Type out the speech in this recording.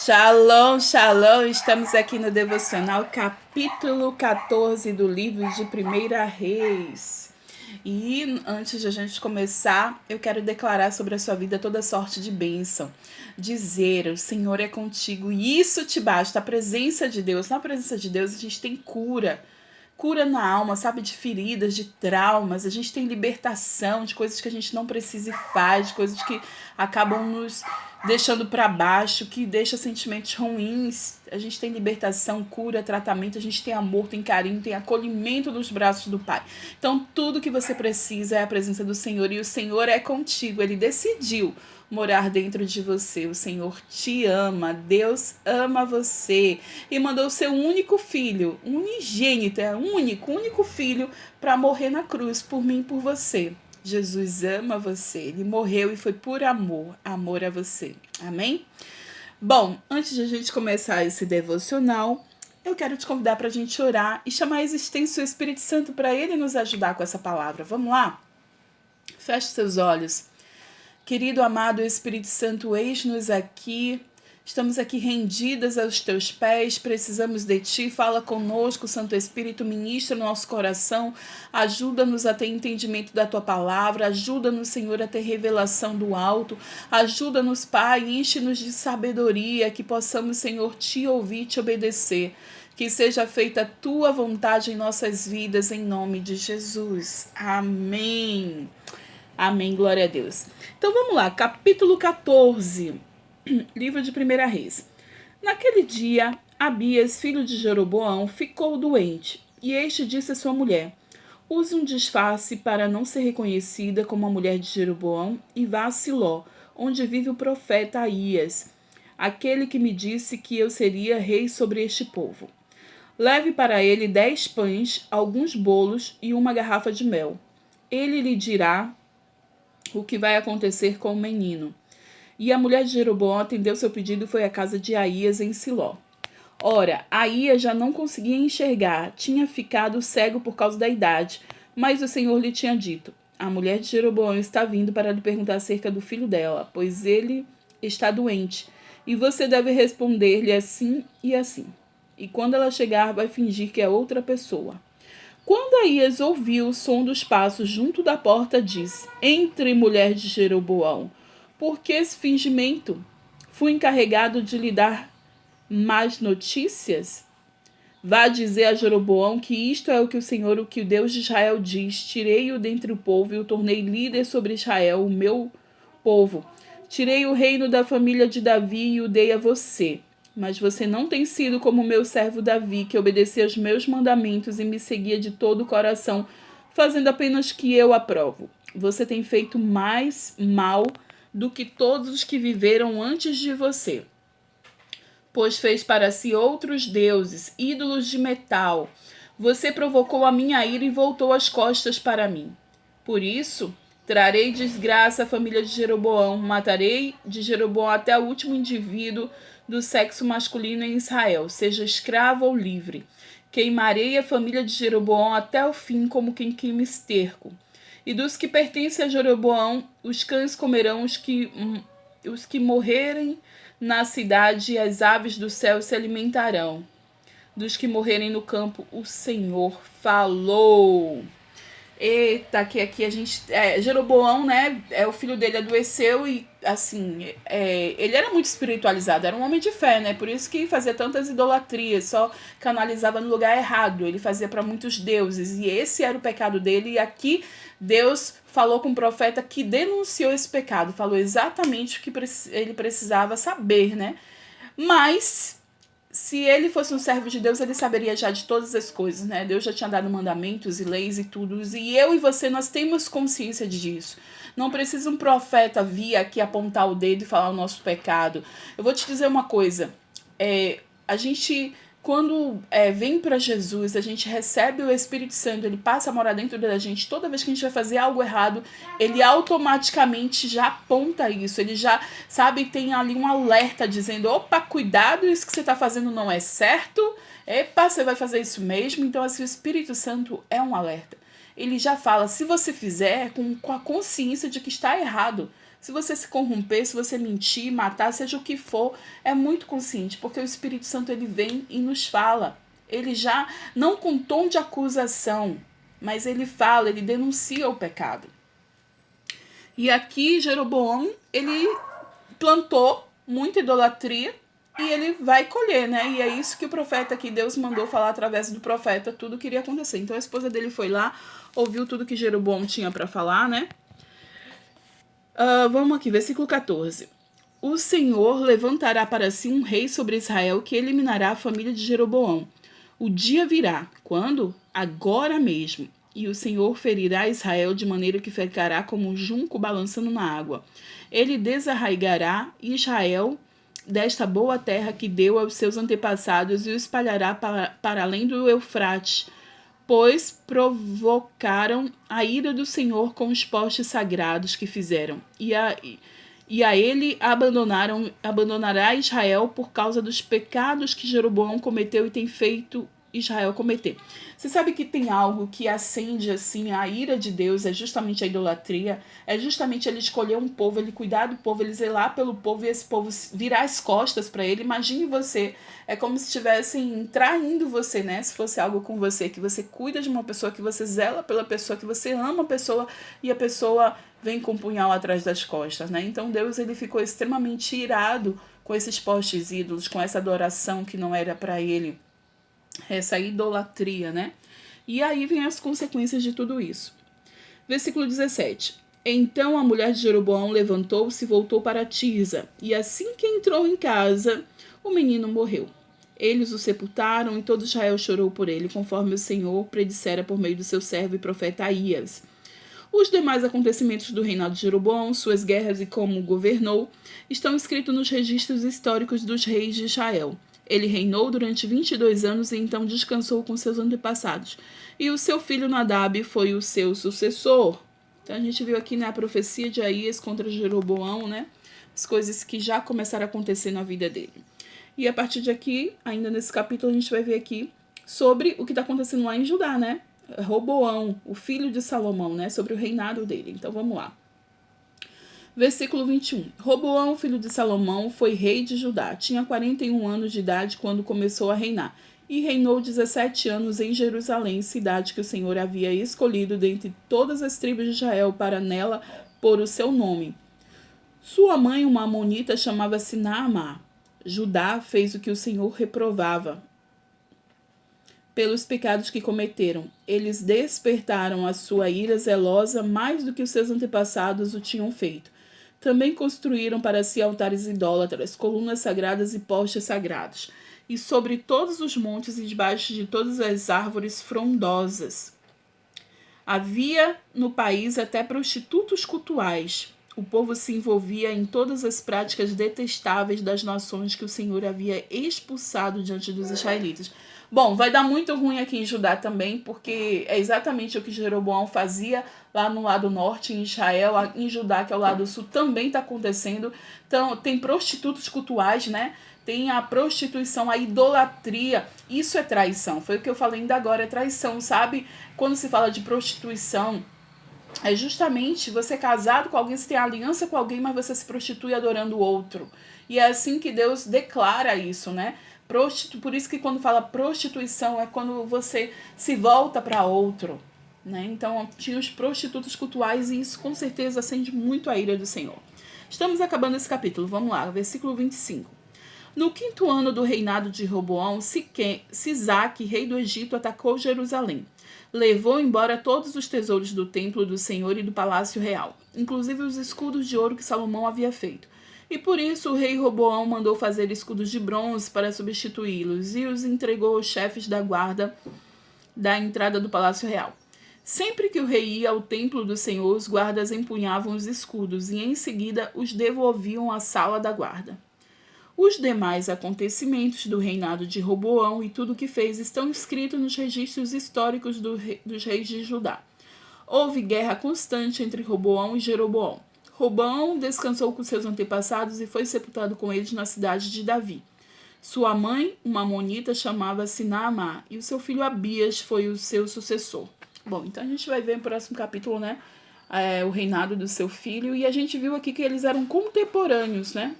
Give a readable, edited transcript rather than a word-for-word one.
Shalom, shalom, estamos aqui no Devocional, capítulo 14 do livro de 1 Reis. E antes de a gente começar, eu quero declarar sobre a sua vida toda sorte de bênção. Dizer, o Senhor é contigo e isso te basta, a presença de Deus. Na presença de Deus a gente tem cura. Cura na alma, sabe, de feridas, de traumas. A gente tem libertação de coisas que a gente não precisa e faz, de coisas que acabam nos deixando para baixo, que deixa sentimentos ruins. A gente tem libertação, cura, tratamento, a gente tem amor, tem carinho, tem acolhimento nos braços do Pai. Então, tudo que você precisa é a presença do Senhor e o Senhor é contigo. Ele decidiu morar dentro de você. O Senhor te ama, Deus ama você e mandou o seu único filho, unigênito, único filho para morrer na cruz por mim e por você. Jesus ama você, ele morreu e foi por amor a você. Amém? Bom, antes de a gente começar esse devocional, eu quero te convidar para a gente orar e chamar a existência do Espírito Santo para ele nos ajudar com essa palavra. Vamos lá? Feche seus olhos. Querido, amado Espírito Santo, eis-nos aqui. Estamos aqui rendidas aos teus pés, precisamos de ti, fala conosco, Santo Espírito, ministra no nosso coração, ajuda-nos a ter entendimento da tua palavra, ajuda-nos, Senhor, a ter revelação do alto, ajuda-nos, Pai, enche-nos de sabedoria, que possamos, Senhor, te ouvir e te obedecer, que seja feita a tua vontade em nossas vidas, em nome de Jesus. Amém. Amém, glória a Deus. Então vamos lá, capítulo 14, livro de 1 Reis. Naquele dia, Abias, filho de Jeroboão, ficou doente, e este disse a sua mulher: use um disfarce para não ser reconhecida como a mulher de Jeroboão e vá a Siló, onde vive o profeta Aías, aquele que me disse que eu seria rei sobre este povo. Leve para ele 10 pães, alguns bolos e uma garrafa de mel. Ele lhe dirá o que vai acontecer com o menino. E a mulher de Jeroboão atendeu seu pedido e foi à casa de Aías em Siló. Ora, Aías já não conseguia enxergar, tinha ficado cego por causa da idade, mas o Senhor lhe tinha dito: a mulher de Jeroboão está vindo para lhe perguntar acerca do filho dela, pois ele está doente, e você deve responder-lhe assim e assim. E quando ela chegar, vai fingir que é outra pessoa. Quando Aías ouviu o som dos passos junto da porta, disse: entre, mulher de Jeroboão, por que esse fingimento? Fui encarregado de lhe dar más notícias? Vá dizer a Jeroboão que isto é o que o Senhor, o que o Deus de Israel diz: tirei-o dentre o povo e o tornei líder sobre Israel, o meu povo. Tirei o reino da família de Davi e o dei a você. Mas você não tem sido como o meu servo Davi, que obedecia aos meus mandamentos e me seguia de todo o coração, fazendo apenas o que eu aprovo. Você tem feito mais mal do que todos os que viveram antes de você, pois fez para si outros deuses, ídolos de metal. Você provocou a minha ira e voltou as costas para mim. Por isso, trarei desgraça à família de Jeroboão, matarei de Jeroboão até o último indivíduo do sexo masculino em Israel, seja escravo ou livre. Queimarei a família de Jeroboão até o fim como quem queima esterco. E dos que pertencem a Jeroboão, os cães comerão os que morrerem na cidade, e as aves do céu se alimentarão. Dos que morrerem no campo, o Senhor falou. Eita, que aqui a gente... Jeroboão, né? O filho dele adoeceu e, assim, ele era muito espiritualizado, era um homem de fé, né? Por isso que fazia tantas idolatrias, só canalizava no lugar errado. Ele fazia para muitos deuses e esse era o pecado dele. E aqui Deus falou com o profeta que denunciou esse pecado, falou exatamente o que ele precisava saber, né? Mas se ele fosse um servo de Deus, ele saberia já de todas as coisas, né? Deus já tinha dado mandamentos e leis e tudo. E eu e você, nós temos consciência disso. Não precisa um profeta vir aqui apontar o dedo e falar o nosso pecado. Eu vou te dizer uma coisa. A gente, quando vem para Jesus, a gente recebe o Espírito Santo, ele passa a morar dentro da gente. Toda vez que a gente vai fazer algo errado, ele automaticamente já aponta isso. Ele já, sabe, tem ali um alerta dizendo: opa, cuidado, isso que você está fazendo não é certo. Epa, você vai fazer isso mesmo. Então, assim, o Espírito Santo é um alerta. Ele já fala, se você fizer com a consciência de que está errado, Se você se corromper, se você mentir, matar, seja o que for, é muito consciente, porque o Espírito Santo ele vem e nos fala. Ele já, não com tom de acusação, mas ele fala, ele denuncia o pecado. E aqui Jeroboão, ele plantou muita idolatria e ele vai colher, né? E é isso que o profeta aqui, Deus mandou falar através do profeta, tudo que iria acontecer. Então a esposa dele foi lá, ouviu tudo que Jeroboão tinha para falar, né? Vamos aqui, versículo 14. O Senhor levantará para si um rei sobre Israel que eliminará a família de Jeroboão. O dia virá. Quando? Agora mesmo. E o Senhor ferirá Israel de maneira que ficará como um junco balançando na água. Ele desarraigará Israel desta boa terra que deu aos seus antepassados e o espalhará para além do Eufrates, pois provocaram a ira do Senhor com os postes sagrados que fizeram. E a ele abandonará Israel por causa dos pecados que Jeroboão cometeu e tem feito Israel cometer. Você sabe que tem algo que acende assim a ira de Deus, é justamente a idolatria, é justamente ele escolher um povo, ele cuidar do povo, ele zelar pelo povo e esse povo virar as costas para ele. Imagine você, é como se estivessem traindo você, né? Se fosse algo com você, que você cuida de uma pessoa, que você zela pela pessoa, que você ama a pessoa e a pessoa vem com um punhal atrás das costas, né? Então Deus ele ficou extremamente irado com esses postes ídolos, com essa adoração que não era para ele, essa idolatria, né? E aí vem as consequências de tudo isso. Versículo 17. Então a mulher de Jeroboão levantou-se e voltou para Tirza, e assim que entrou em casa, o menino morreu. Eles o sepultaram e todo Israel chorou por ele, conforme o Senhor predissera por meio do seu servo e profeta Aías. Os demais acontecimentos do reinado de Jeroboão, suas guerras e como governou, estão escritos nos registros históricos dos reis de Israel. Ele reinou durante 22 anos e então descansou com seus antepassados. E o seu filho Nadab foi o seu sucessor. Então a gente viu aqui, né, a profecia de Aías contra Jeroboão, né? As coisas que já começaram a acontecer na vida dele. E a partir de aqui, ainda nesse capítulo, a gente vai ver aqui sobre o que está acontecendo lá em Judá, né? Roboão, o filho de Salomão, né? Sobre o reinado dele. Então vamos lá. Versículo 21. Roboão, filho de Salomão, foi rei de Judá. Tinha 41 anos de idade quando começou a reinar. E reinou 17 anos em Jerusalém, cidade que o Senhor havia escolhido dentre todas as tribos de Israel para nela pôr o seu nome. Sua mãe, uma amonita, chamava-se Naamá. Judá fez o que o Senhor reprovava pelos pecados que cometeram. Eles despertaram a sua ira zelosa mais do que os seus antepassados o tinham feito. Também construíram para si altares idólatras, colunas sagradas e postes sagrados, e sobre todos os montes e debaixo de todas as árvores frondosas. Havia no país até prostitutos cultuais. O povo se envolvia em todas as práticas detestáveis das nações que o Senhor havia expulsado diante dos israelitas. Bom, vai dar muito ruim aqui em Judá também, porque é exatamente o que Jeroboão fazia lá no lado norte, em Israel, em Judá, que é o lado sul, também está acontecendo. Então, tem prostitutos cultuais, né? Tem a prostituição, a idolatria. Isso é traição. Foi o que eu falei ainda agora, é traição, sabe? Quando se fala de prostituição, é justamente você casado com alguém, você tem aliança com alguém, mas você se prostitui adorando o outro. E é assim que Deus declara isso, né? Por isso que quando fala prostituição é quando você se volta para outro, né? Então tinha os prostitutos cultuais e isso com certeza acende muito a ira do Senhor. Estamos acabando esse capítulo, vamos lá, versículo 25. No 5º ano do reinado de Roboão, Sisaque, rei do Egito, atacou Jerusalém. Levou embora todos os tesouros do templo do Senhor e do palácio real, inclusive os escudos de ouro que Salomão havia feito. E por isso o rei Roboão mandou fazer escudos de bronze para substituí-los e os entregou aos chefes da guarda da entrada do palácio real. Sempre que o rei ia ao templo do Senhor, os guardas empunhavam os escudos e em seguida os devolviam à sala da guarda. Os demais acontecimentos do reinado de Roboão e tudo o que fez estão escritos nos registros históricos dos reis de Judá. Houve guerra constante entre Roboão e Jeroboão. Roboão descansou com seus antepassados e foi sepultado com eles na cidade de Davi. Sua mãe, uma amonita, chamava-se Naamá, e o seu filho Abias foi o seu sucessor. Bom, então a gente vai ver no próximo capítulo, né, o reinado do seu filho, e a gente viu aqui que eles eram contemporâneos, né?